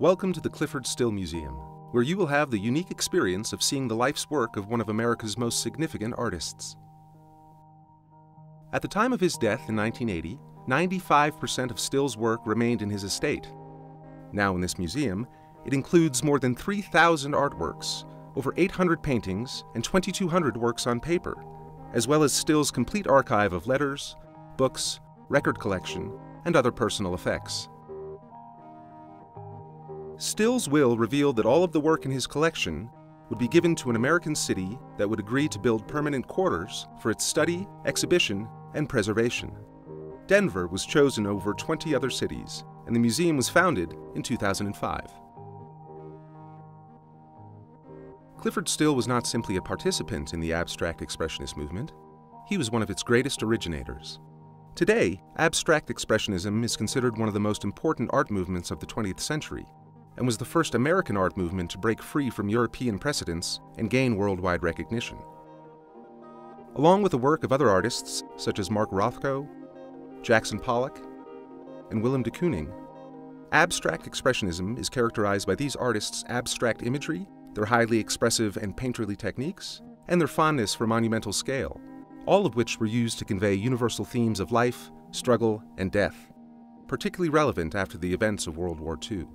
Welcome to the Clyfford Still Museum, where you will have the unique experience of seeing the life's work of one of America's most significant artists. At the time of his death in 1980, 95% of Still's work remained in his estate. Now in this museum, it includes more than 3,000 artworks, over 800 paintings, and 2,200 works on paper, as well as Still's complete archive of letters, books, record collection, and other personal effects. Still's will revealed that all of the work in his collection would be given to an American city that would agree to build permanent quarters for its study, exhibition, and preservation. Denver was chosen over 20 other cities, and the museum was founded in 2005. Clyfford Still was not simply a participant in the abstract expressionist movement, he was one of its greatest originators. Today, abstract expressionism is considered one of the most important art movements of the 20th century, and was the first American art movement to break free from European precedents and gain worldwide recognition. Along with the work of other artists such as Mark Rothko, Jackson Pollock, and Willem de Kooning, abstract expressionism is characterized by these artists' abstract imagery, their highly expressive and painterly techniques, and their fondness for monumental scale, all of which were used to convey universal themes of life, struggle, and death, particularly relevant after the events of World War II.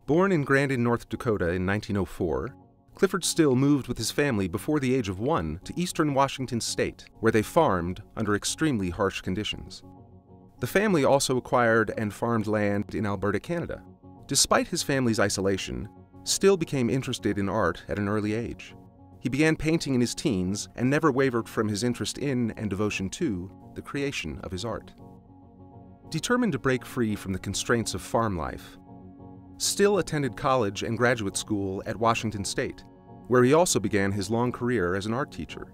Born in Grandin, North Dakota in 1904, Clyfford Still moved with his family before the age of 1 to eastern Washington state, where they farmed under extremely harsh conditions. The family also acquired and farmed land in Alberta, Canada. Despite his family's isolation, Still became interested in art at an early age. He began painting in his teens and never wavered from his interest in and devotion to the creation of his art. Determined to break free from the constraints of farm life, Still attended college and graduate school at Washington State, where he also began his long career as an art teacher.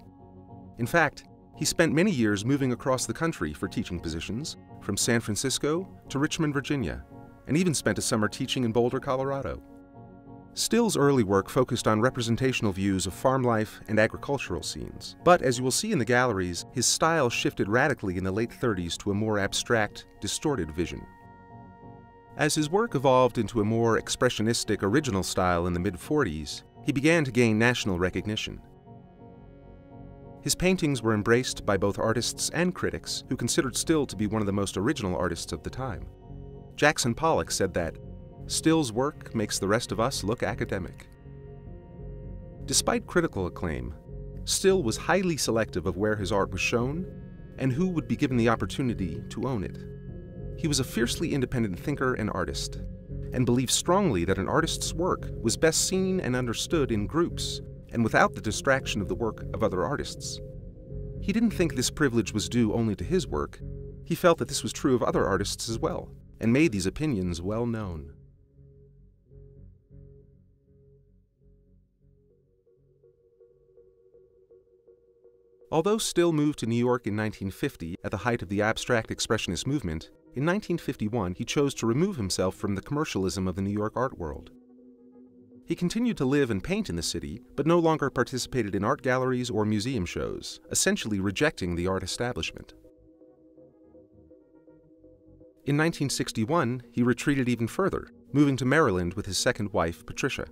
In fact, he spent many years moving across the country for teaching positions, from San Francisco to Richmond, Virginia, and even spent a summer teaching in Boulder, Colorado. Still's early work focused on representational views of farm life and agricultural scenes, but as you will see in the galleries, his style shifted radically in the late 30s to a more abstract, distorted vision. As his work evolved into a more expressionistic original style in the mid-40s, he began to gain national recognition. His paintings were embraced by both artists and critics who considered Still to be one of the most original artists of the time. Jackson Pollock said that, "Still's work makes the rest of us look academic." Despite critical acclaim, Still was highly selective of where his art was shown and who would be given the opportunity to own it. He was a fiercely independent thinker and artist, and believed strongly that an artist's work was best seen and understood in groups, and without the distraction of the work of other artists. He didn't think this privilege was due only to his work. He felt that this was true of other artists as well, and made these opinions well known. Although Still moved to New York in 1950 at the height of the abstract expressionist movement, in 1951 he chose to remove himself from the commercialism of the New York art world. He continued to live and paint in the city, but no longer participated in art galleries or museum shows, essentially rejecting the art establishment. In 1961, he retreated even further, moving to Maryland with his second wife, Patricia.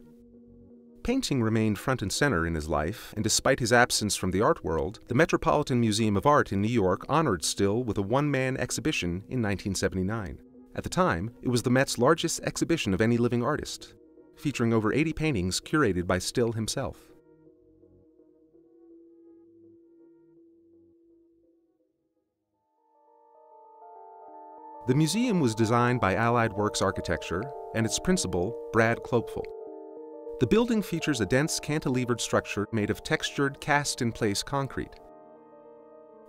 Painting remained front and center in his life, and despite his absence from the art world, the Metropolitan Museum of Art in New York honored Still with a one-man exhibition in 1979. At the time, it was the Met's largest exhibition of any living artist, featuring over 80 paintings curated by Still himself. The museum was designed by Allied Works Architecture and its principal, Brad Klopfel. The building features a dense cantilevered structure made of textured, cast-in-place concrete.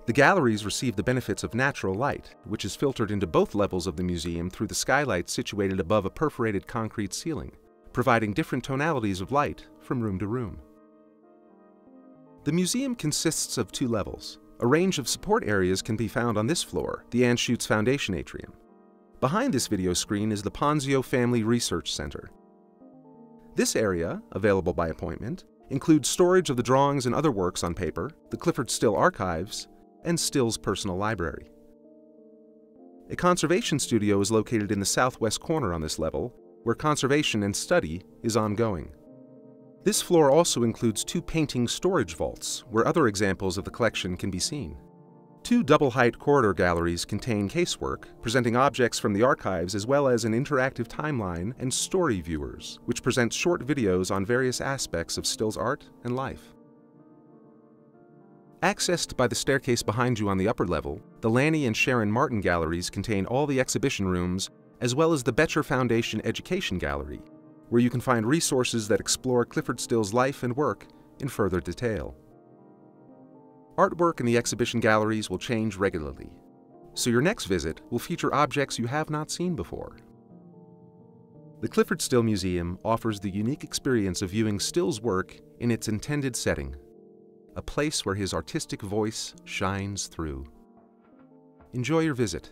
The galleries receive the benefits of natural light, which is filtered into both levels of the museum through the skylight situated above a perforated concrete ceiling, providing different tonalities of light from room to room. The museum consists of 2 levels. A range of support areas can be found on this floor, the Anschutz Foundation Atrium. Behind this video screen is the Ponzio Family Research Center. This area, available by appointment, include storage of the drawings and other works on paper, the Clyfford Still Archives, and Still's personal library. A conservation studio is located in the southwest corner on this level, where conservation and study is ongoing. This floor also includes 2 painting storage vaults, where other examples of the collection can be seen. 2 double-height corridor galleries contain casework, presenting objects from the archives as well as an interactive timeline and story viewers, which present short videos on various aspects of Still's art and life. Accessed by the staircase behind you on the upper level, the Lanny and Sharon Martin galleries contain all the exhibition rooms, as well as the Boettcher Foundation Education Gallery, where you can find resources that explore Clyfford Still's life and work in further detail. Artwork in the exhibition galleries will change regularly, so your next visit will feature objects you have not seen before. The Clyfford Still Museum offers the unique experience of viewing Still's work in its intended setting, a place where his artistic voice shines through. Enjoy your visit.